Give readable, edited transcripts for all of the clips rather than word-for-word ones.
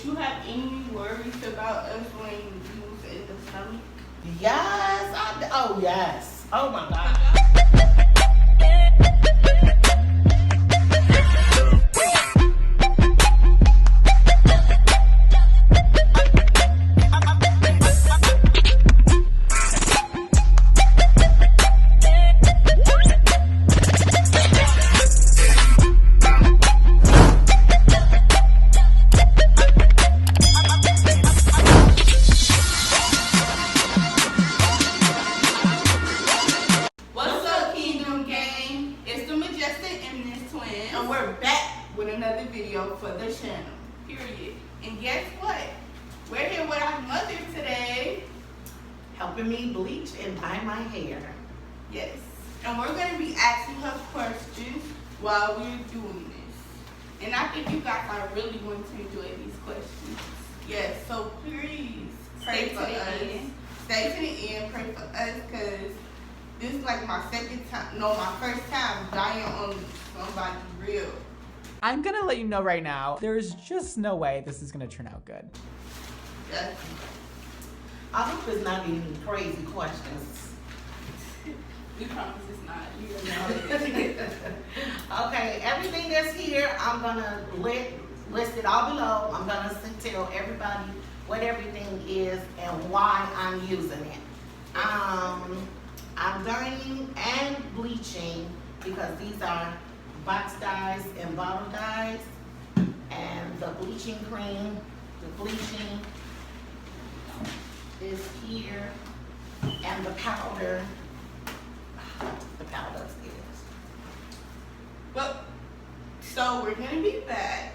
you have any worries about us when you was in the stomach? Yes, oh yes. Oh my God. And we're back with another video for the channel, period. And guess what? We're here with our mother today. Helping me bleach and dye my hair. Yes. And we're going to be asking her questions while we're doing this. And I think you guys are really going to enjoy these questions. Yes, so please pray for us. Stay to the end, pray for us, because this is like my first time dying on somebody real. I'm gonna let you know right now, there's just no way this is gonna turn out good. Yes. I hope it's not any crazy questions. We promise it's not. You know. Okay, everything that's here, I'm gonna list it all below. I'm gonna tell everybody what everything is and why I'm using it. I'm dyeing and bleaching because these are box dyes and bottle dyes, and the bleaching cream, the bleaching is here, and the powder is. Well, so we're gonna be back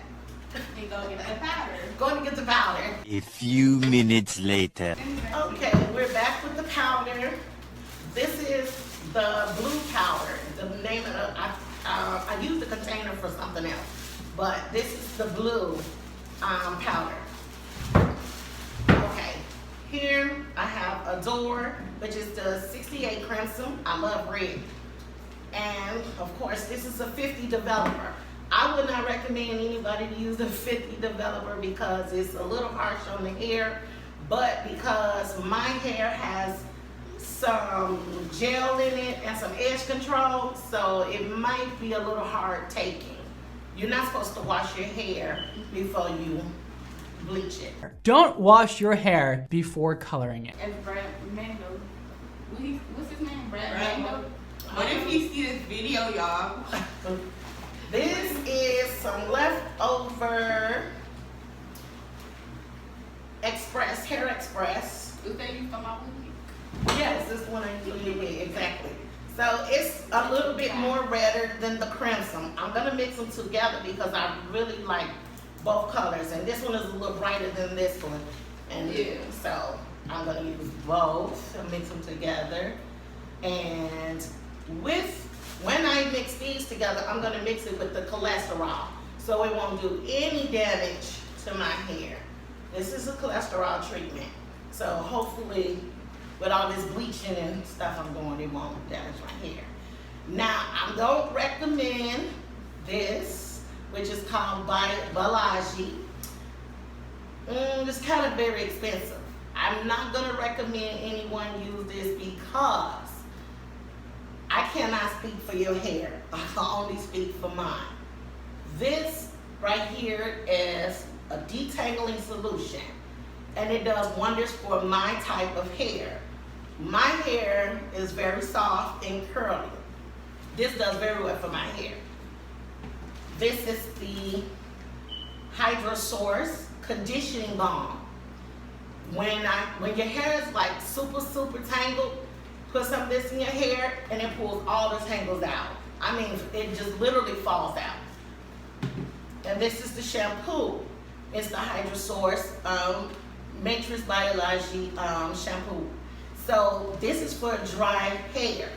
and go get the powder. Going to get the powder. A few minutes later. Okay, we're back with the powder. This is the blue powder. The name of I used the container for something else, but this is the blue powder. Okay, here I have Adore, which is the 68 Crimson. I love red. And of course, this is a 50 developer. I would not recommend anybody to use a 50 developer because it's a little harsh on the hair, but because my hair has some gel in it and some edge control, so it might be a little hard taking. You're not supposed to wash your hair before you bleach it. Don't wash your hair before coloring it. As Brad Mondo. What's his name? Brad Mondo? What if you see this video, y'all? This is some leftover Hair Express. Is that you from my week? Yes, this one I usually wear, exactly. So it's a little bit more redder than the crimson. I'm gonna mix them together because I really like both colors, and this one is a little brighter than this one. And yeah, so I'm gonna use both and mix them together. And when I mix these together, I'm gonna mix it with the cholesterol, so it won't do any damage to my hair. This is a cholesterol treatment, so hopefully with all this bleaching and stuff I'm doing, it won't damage my hair. Now, I don't recommend this, which is called Balaji. It's kind of very expensive. I'm not gonna recommend anyone use this because I cannot speak for your hair. I can only speak for mine. This right here is a detangling solution, and it does wonders for my type of hair. My hair is very soft and curly. This does very well for my hair. This is the Hydrosource Conditioning Balm. When your hair is like super tangled, put some of this in your hair and it pulls all the tangles out. I mean, it just literally falls out. And this is the shampoo. It's the Hydrosource Matrix Biology shampoo. So this is for dry hair.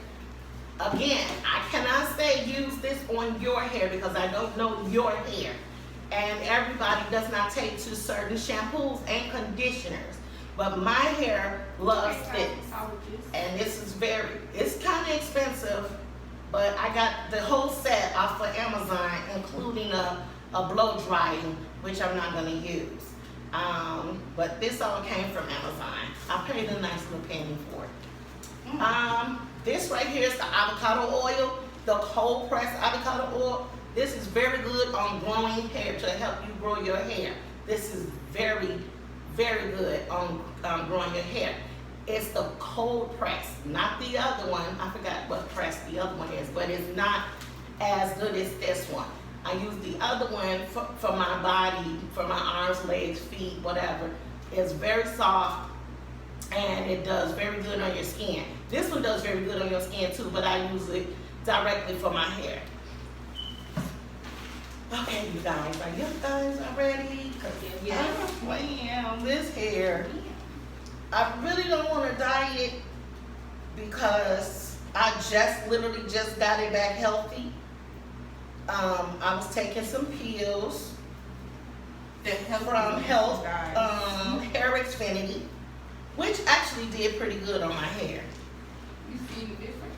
Again, I cannot say use this on your hair because I don't know your hair. And everybody does not take to certain shampoos and conditioners. But my hair loves this. And this is it's kind of expensive, but I got the whole set off of Amazon, including a blow drying, which I'm not gonna use. but this all came from Amazon. I paid a nice little penny for it. This right here is the avocado oil, the cold pressed avocado oil. This is very good on growing hair, to help you grow your hair. This is very, very good on growing your hair. It's the cold press, not the other one. I forgot what press the other one is, but it's not as good as this one. I use the other one for my body, for my arms, legs, feet, whatever. It's very soft and it does very good on your skin. This one does very good on your skin too, but I use it directly for my hair. Okay, you guys, are you guys ready? Yes. Wow, this hair. I really don't want to dye it because I literally just got it back healthy. I was taking some pills from Hair Xfinity, which actually did pretty good on my hair. You see the difference?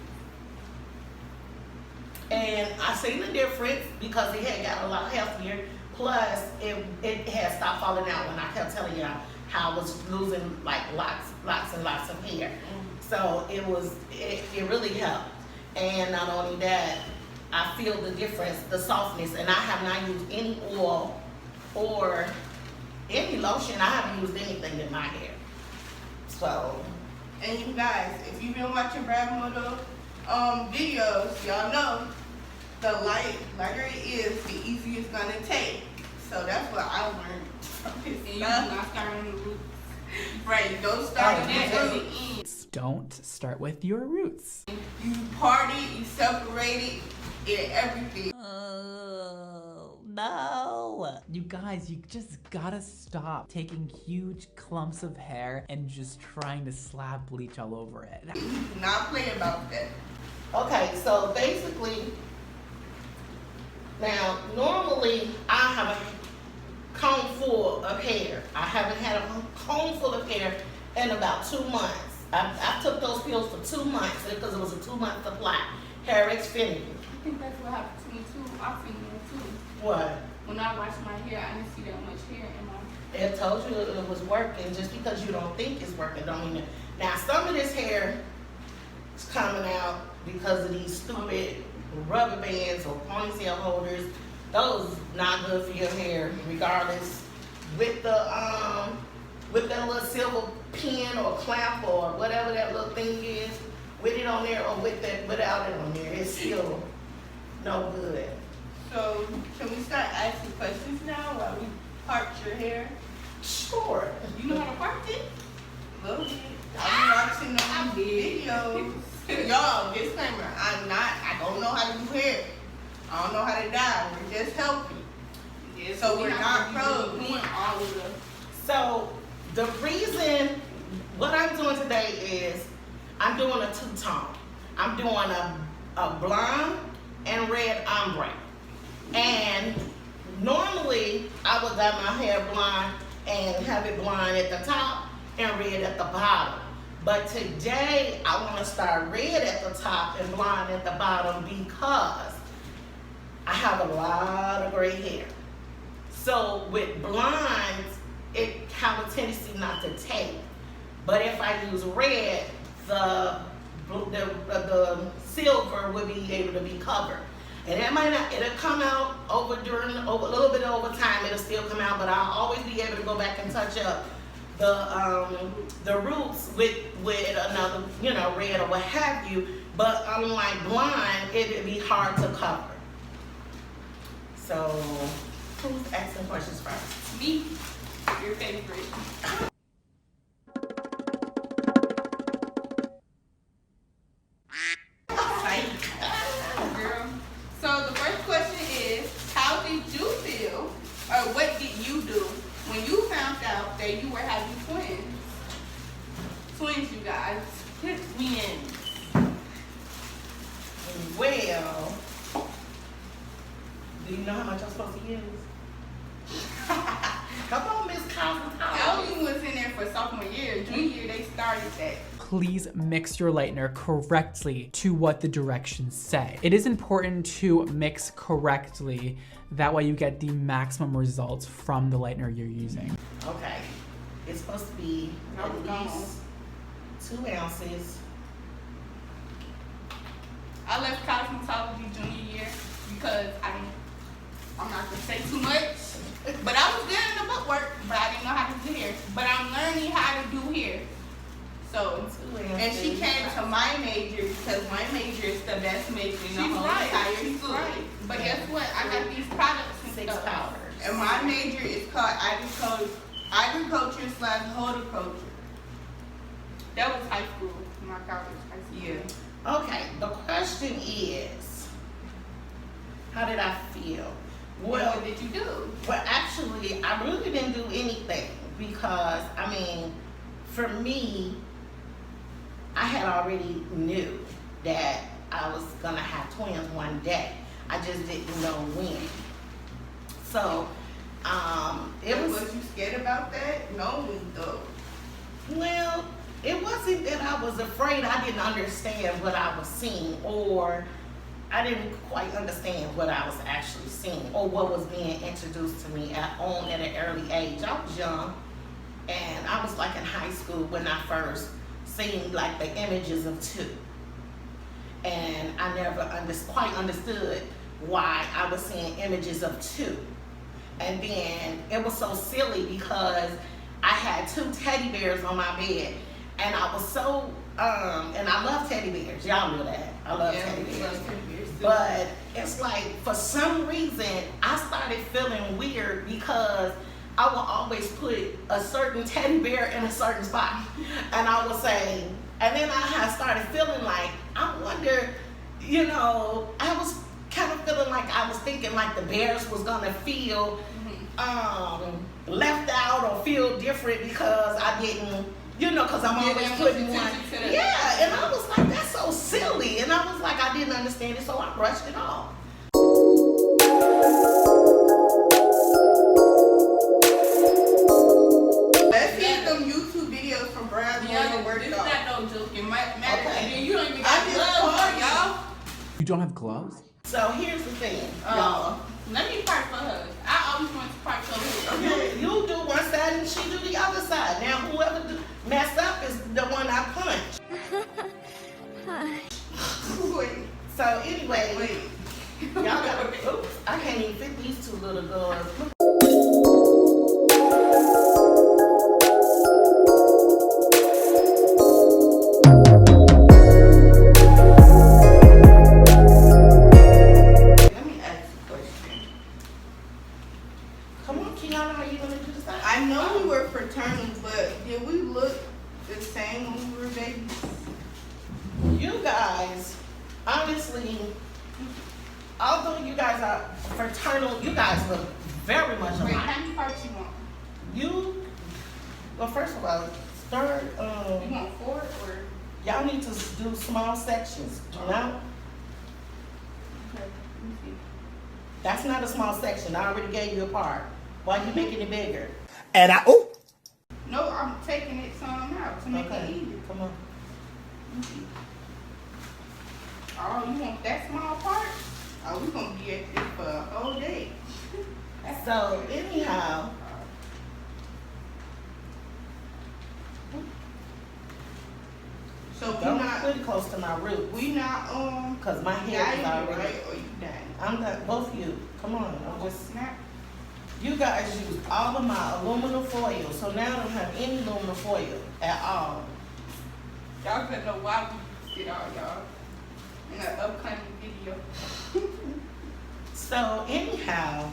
And I seen the difference because it had got a lot healthier. Plus, it had stopped falling out when I kept telling y'all how I was losing like lots and lots of hair. So it really helped. And not only that, I feel the difference, the softness, and I have not used any oil or any lotion. I haven't used anything in my hair. So, and you guys, if you've been watching Brad Mondo videos, y'all know the lighter it is, the easier it's gonna take. So that's what I learned from his And you do stuff. not start on the roots. Right, don't start And at that's the the end. end. Don't start with your roots. You party, you separated, and everything. Oh, no. You guys, you just gotta stop taking huge clumps of hair and just trying to slap bleach all over it. You do not play about that. okay, so basically, now normally I have a comb full of hair. I haven't had a comb full of hair in about 2 months. I took those pills for 2 months because it was a 2-month supply. Hair Xfinity. I think that's what happened to me too. I've seen that too. What? When I washed my hair, I didn't see that much hair in my. It told you it was working. Just because you don't think it's working don't mean it. Now some of this hair is coming out because of these stupid rubber bands or ponytail holders. Those not good for your hair, regardless. With that little silver pin or clamp or whatever that little thing is, with it on there or without it on there, it's still no good. So, can we start asking questions now while we part your hair? Sure. You know how to part it? A little bit. I've been watching those videos. Y'all, disclaimer, I don't know how to do hair. I don't know how to dye. We're just helping. So we're not pros. Doing all of the. So the reason what I'm doing today is I'm doing a two-tone. I'm doing a blonde and red ombre. And normally I would dye my hair blonde and have it blonde at the top and red at the bottom. But today I want to start red at the top and blonde at the bottom because I have a lot of gray hair. So with blondes, it have a tendency not to take. But if I use red, the silver would be able to be covered. And it might not, it'll come out over a little bit over time, it'll still come out, but I'll always be able to go back and touch up the roots with another, red or what have you. But unlike blonde, it'd be hard to cover. So, who's asking questions first? Me, your favorite. Girl. So the first question is, how did you feel, or what did you do when you found out that you were having twins? Twins, you guys. Twins. Well, do you know how much I'm supposed to use? Come on, Miss Cosmetology. Ellie was in there for sophomore year. Junior year, they started that. Please mix your lightener correctly to what the directions say. It is important to mix correctly. That way you get the maximum results from the lightener you're using. Okay. It's supposed to be I was at gone. least 2 ounces. I left cosmetology junior year because I'm not gonna say too much, but I was good in the bookwork, but I didn't know how to do hair. But I'm learning how to do hair. So, 2 ounces. and she came to my major because my major is the best major in the She's whole right. entire She's school. right. But guess what? I got these products and 6 stuff. powders. And my major is called agriculture/horticulture. That was high school, not college. High school. Yeah. Okay, the question is, how did I feel? Well, What did you do? Well, actually, I really didn't do anything because, I mean, for me, I had already knew that I was gonna have twins one day. I just didn't know when. So, it Was you scared about that? No, though. well, it wasn't that I was afraid. I didn't understand what I was seeing, or I didn't quite understand what I was actually seeing, or what was being introduced to me at an early age. I was young, and I was like in high school when I first seen like the images of 2, and I never quite understood why I was seeing images of 2. And then it was so silly because I had 2 teddy bears on my bed, and I was so and I love teddy bears. Y'all know that. I love teddy bears. But it's like, for some reason, I started feeling weird because I will always put a certain teddy bear in a certain spot. And I would say, and then I had started feeling like, I wonder, I was kind of feeling like I was thinking like the bears was gonna feel left out or feel different because I didn't, because I'm always putting one. Yeah, and I was like, that's so silly. And I was like, I didn't understand it, so I brushed it off. Let's see them YouTube videos from Brown doing Yeah, the work this is off. not no joke. It might matter. Okay. And then you don't even I got just gloves called on, y'all. You don't have gloves? So here's the thing, y'all. Let me part for her. I always want to part for her. You do one side and she do the other side. Now whoever mess up is the one I punch. Wait. So anyway, y'all gotta, oops, I can't even fit these 2 little girls. Let me ask you a question. Come on, Kiana, how you gonna do the side? I know we were fraternal, but did we look the same when we were babies? You guys, honestly, although you guys are fraternal, you guys look very much Wait, alike. how many parts you want? Well, first of all, start, You want 4 or? y'all need to do small sections, you know? Okay, let me see. That's not a small section, I already gave you a part. Why you making it bigger? And No, I'm taking it some out to make it Okay, easier. come on. Let me see. Oh, you want that small part? Oh, we gonna be at this for a whole day. So anyhow, So we don't not, put it close to my roots, we not, cause my hair is dying, already. right? Or you dying? I'm not, both of you, come on, I'm just, Snap. you guys used all of my aluminum foil, so now I don't have any aluminum foil at all. Y'all gonna know why we did all y'all in an upcoming video. So anyhow,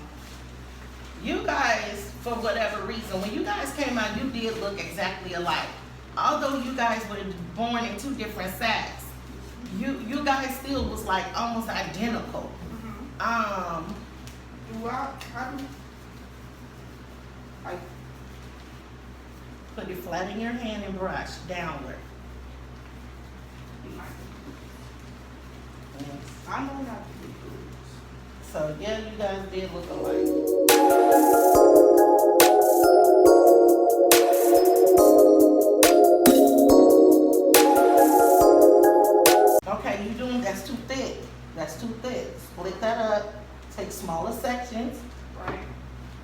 you guys, for whatever reason, when you guys came out, you did look exactly alike. Although you guys were born in 2 different sacks, you guys still was like almost identical. Do I, how do, like, Put it flat in your hand and brush downward. Yes. I know not to do this. So yeah, you guys did look alike. Okay, you doing, that's too thick. That's too thick. Split that up, take smaller sections, Right.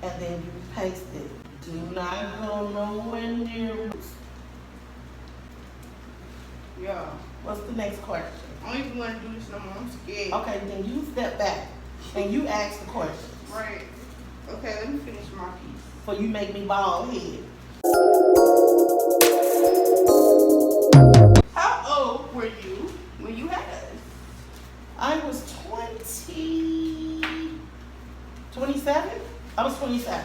and then you paste it. Do not go nowhere near. Yeah. What's the next question? I don't even want to do this no more. I'm scared. Okay, then you step back and you ask the question. Right. Okay, let me finish my piece. For you make me bald head. How old were you when you had us? I was 27? I was 27.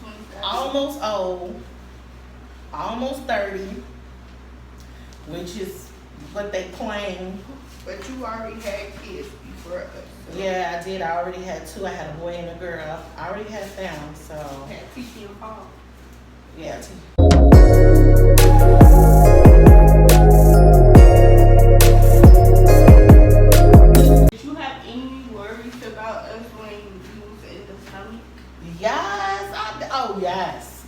27. Almost old. Almost 30. Which is what they claim. But you already had kids before us. So Yeah, I did. I already had 2. I had a boy and a girl. I already had them, so you had Titi and Paul. yeah. Did you have any worries about us when you was in the stomach? Yes.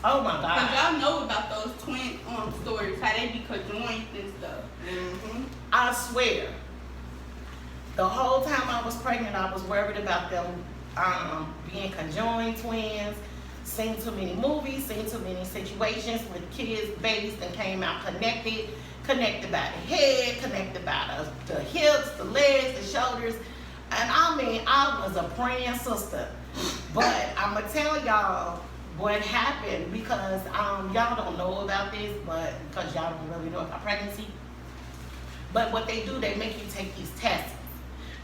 Oh my Because God. y'all know about those twin stories, how they be conjoined and stuff. Mm-hmm. I swear. The whole time I was pregnant, I was worried about them being conjoined twins. Seen too many movies, seen too many situations with kids, babies that came out connected by the head, connected by the hips, the legs, the shoulders. And I mean, I was a praying sister. But I'm going to tell y'all what happened because y'all don't know about this, but because y'all don't really know about pregnancy. But what they do, they make you take these tests.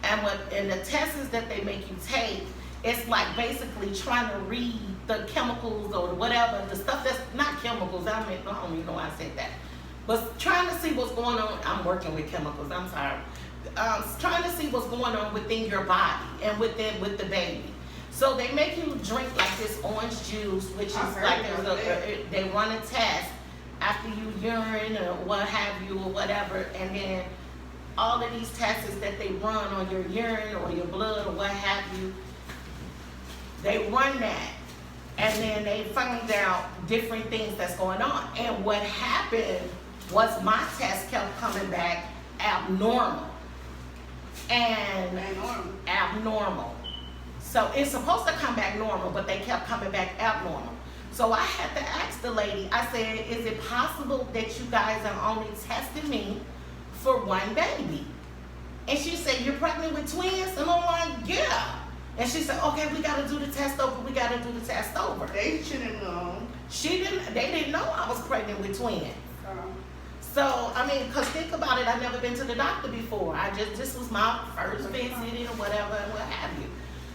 And the tests that they make you take, it's like basically trying to read the chemicals or whatever, the stuff that's not chemicals. I don't even know why I said that. But trying to see what's going on. I'm working with chemicals, I'm sorry. Trying to see what's going on within your body and with the baby. So they make you drink like this orange juice, which is like they run a test after you urine or what have you or whatever, and then all of these tests that they run on your urine or your blood or what have you, they run that, and then they find out different things that's going on. And what happened was my test kept coming back abnormal. And abnormal. So it's supposed to come back normal, but they kept coming back abnormal. So I had to ask the lady, I said, is it possible that you guys are only testing me for one baby? And she said, you're pregnant with twins? And I'm like, yeah. And she said, okay, we gotta do the test over, They should have known. They didn't know I was pregnant with twins. So, I mean, because think about it, I've never been to the doctor before. This was my first visit or whatever, and what have you.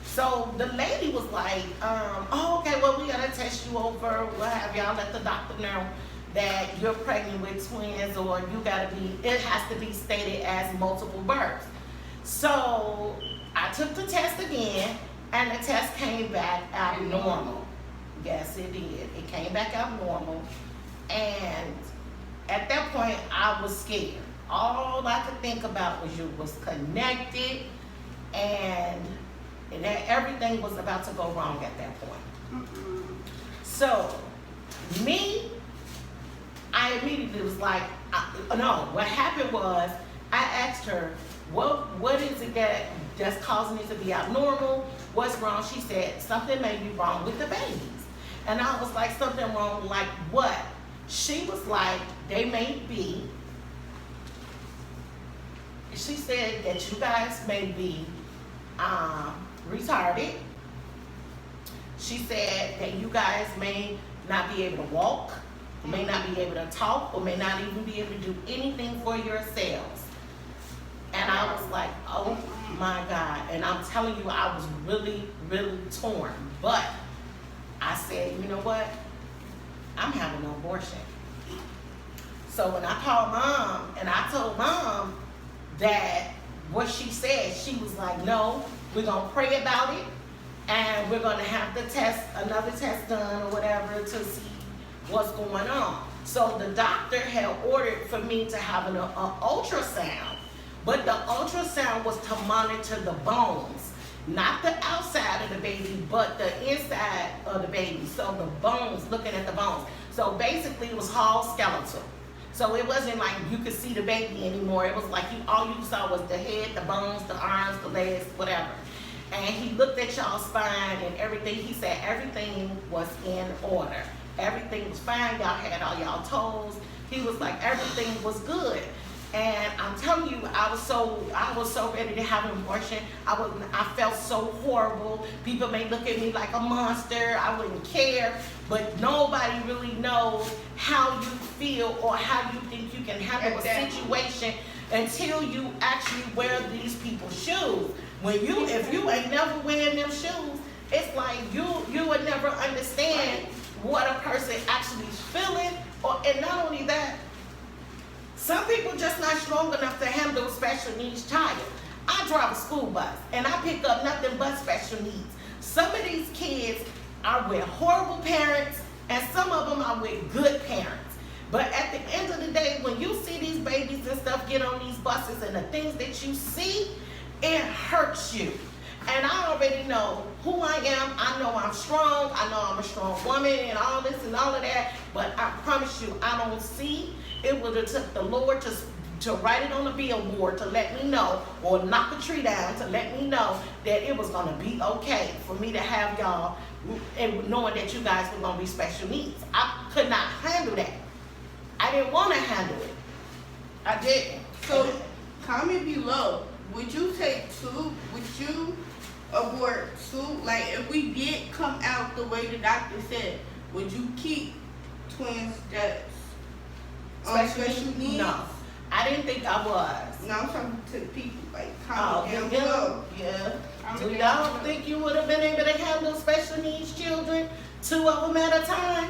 So the lady was like, oh, okay, well, we gotta test you over, what have y'all, let the doctor know that you're pregnant with twins, or it has to be stated as multiple births. So I took the test again, and the test came back abnormal. Yes, it did. It came back abnormal, and at that point, I was scared. All I could think about was you was connected, and that everything was about to go wrong at that point. So, I immediately was like, no, what happened was, I asked her, what is it that's causing it to be abnormal? What's wrong? She said, something may be wrong with the babies. And I was like, something wrong, like what? She was like, they may be. She said that you guys may be retarded. She said that you guys may not be able to walk, may not be able to talk, or may not even be able to do anything for yourselves. And I was like, oh my God. And I'm telling you, I was really, really torn. But I said, you know what? I'm having an abortion. So when I called Mom and I told Mom that what she said, she was like, no, we're going to pray about it, and we're going to have another test done or whatever to see what's going on. So the doctor had ordered for me to have an ultrasound, but the ultrasound was to monitor the bones, not the outside of the baby, but the inside of the baby. So the bones, looking at the bones. So basically it was all skeletal. So it wasn't like you could see the baby anymore. It was like all you saw was the head, the bones, the arms, the legs, whatever. and he looked at y'all spine and everything. He said everything was in order. Everything was fine. Y'all had all y'all toes. He was like, everything was good. And I'm telling you, I was so ready to have an abortion. I felt so horrible. People may look at me like a monster. I wouldn't care, but nobody really knows how you feel or how you think you can handle a situation until you actually wear these people's shoes. If you ain't never wearing them shoes, it's like you would never understand what a person actually is feeling. And not only that, some people just not strong enough to handle a special needs child. I drive a school bus and I pick up nothing but special needs. Some of these kids are with horrible parents and some of them are with good parents. But at the end of the day, when you see these babies and stuff get on these buses and the things that you see, it hurts you. And I already know who I am. I know I'm strong. I know I'm a strong woman and all this and all of that. But I promise you, I don't see. It would have took the Lord to write it on a billboard to let me know, or knock a tree down to let me know that it was going to be okay for me to have y'all, and knowing that you guys were going to be special needs. I could not handle that. I didn't want to handle it. I didn't. So comment below. Would you abort two? Like, if we did come out the way the doctor said, would you keep twins that's special needs? No, I didn't think I was. No, I'm talking to the people. Like, comment down yeah, below. yeah. Comment Do down y'all below. think you would have been able to handle special needs children, 2 of them at a time?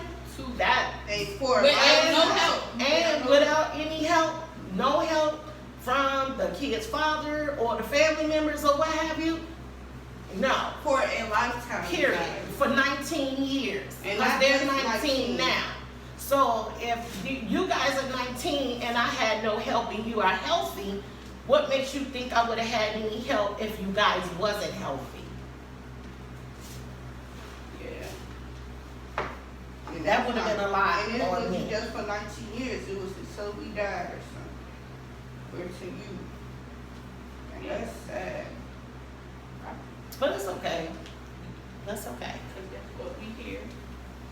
That They four. Without no help. And without any help, no help from the kid's father or the family members or what have you? No. For a lifetime. Period. guys. For 19 years. And Because not they're just 19 now. So if you guys are 19 and I had no help and you are healthy, what makes you think I would have had any help if you guys wasn't healthy? Yeah. And That would have been a lot And it on wasn't me. just for 19 years. It was until we died or something. Or to you. And that's sad. But it's okay. That's okay. Because that's what we hear.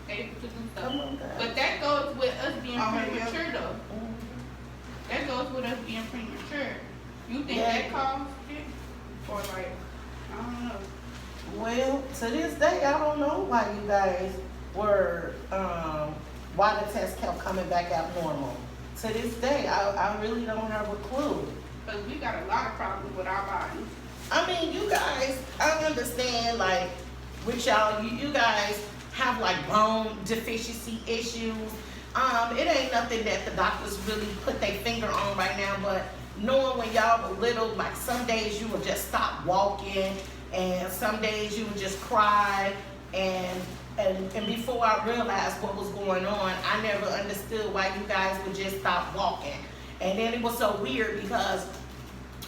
Able to do stuff. Come on, guys. But that goes with us being Yeah. premature though. That goes with us being premature. You think Yeah. that caused it? Or like, I don't know. Well, to this day, I don't know why you guys were, why the test kept coming back out normal. To this day, I really don't have a clue. Because we got a lot of problems with our bodies. I mean, you guys, I understand, like, with y'all, you guys have, like, bone deficiency issues. It ain't nothing that the doctors really put their finger on right now, but knowing when y'all were little, like, some days you would just stop walking, and some days you would just cry, and before I realized what was going on, I never understood why you guys would just stop walking. And then it was so weird because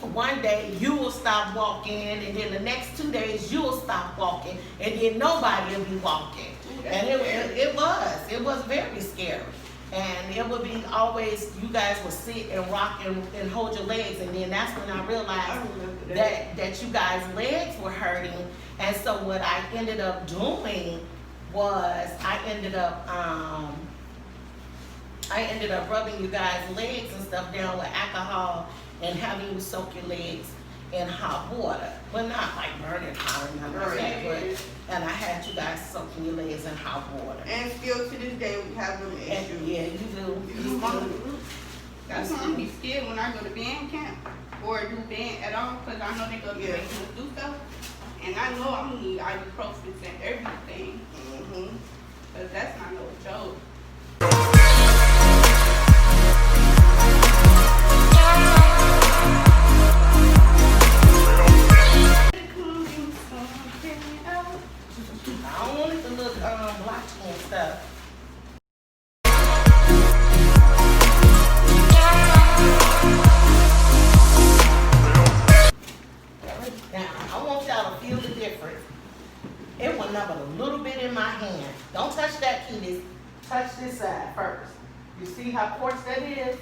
one day you will stop walking, and then the next 2 days you will stop walking, and then nobody will be walking. And it was very scary. And it would be always, you guys would sit and rock and hold your legs, and then that's when I realized that you guys' legs were hurting. And so what I ended up doing was I ended up rubbing you guys' legs and stuff down with alcohol and having you soak your legs in hot water. Well, not like burning hot or nothing like that, but, and I had you guys soaking your legs in hot water. And still to this day, we have them And issues. yeah, you do. You do. That's why I'm be scared when I go to band camp or do band at all, because I know they're going to be Yeah. making us do stuff. And I know I'm going to need ibuprofen and everything, Mm-hmm. because that's not no joke. I don't want it to look blotchy and stuff. Now, I want y'all to feel the difference. It went up a little bit in my hand. Don't touch that, kiddies. Touch this side first. You see how coarse that is?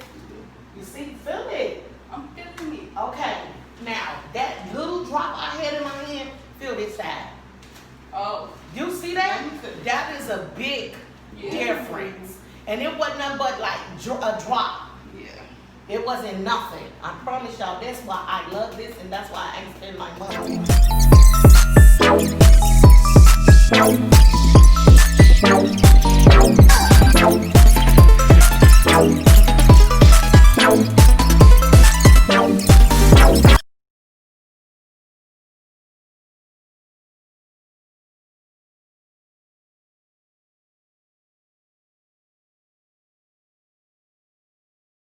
You see, feel it. I'm feeling it. Okay, now that little drop I had in my hand Feel this side. Oh, You see that? Let me see. That is a big Yeah. difference. And it wasn't nothing but like a drop. yeah. It wasn't nothing. I promise y'all, that's why I love this and that's why I ain't spend my money.